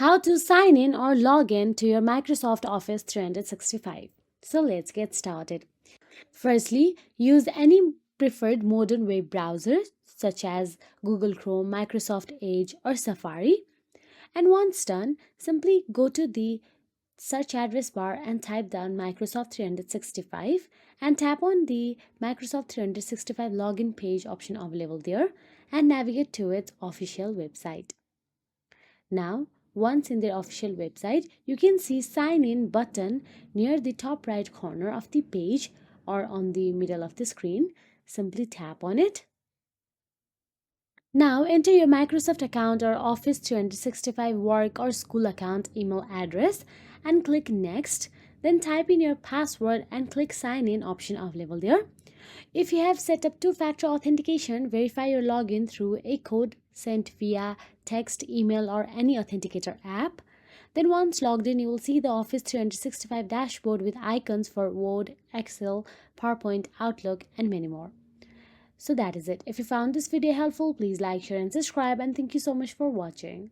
How to sign in or log in to your Microsoft Office 365. So let's get started. Firstly, use any preferred modern web browser such as Google Chrome, Microsoft Edge, or Safari. And once done, simply go to the search address bar and type down Microsoft 365 and tap on the Microsoft 365 login page option available there and navigate to its official website. Now, once in their official website, you can see sign in button near the top right corner of the page or on the middle of the screen. Simply tap on it. Now enter your Microsoft account or Office 365 work or school account email address and click next. Then type in your password and click sign in option available there. If you have set up two-factor authentication, verify your login through a code sent via text, email, or any authenticator app. Then once logged in, you will see the Office 365 dashboard with icons for Word, Excel, PowerPoint, Outlook, and many more. So that is it. If you found this video helpful, please like, share, and subscribe. And thank you so much for watching.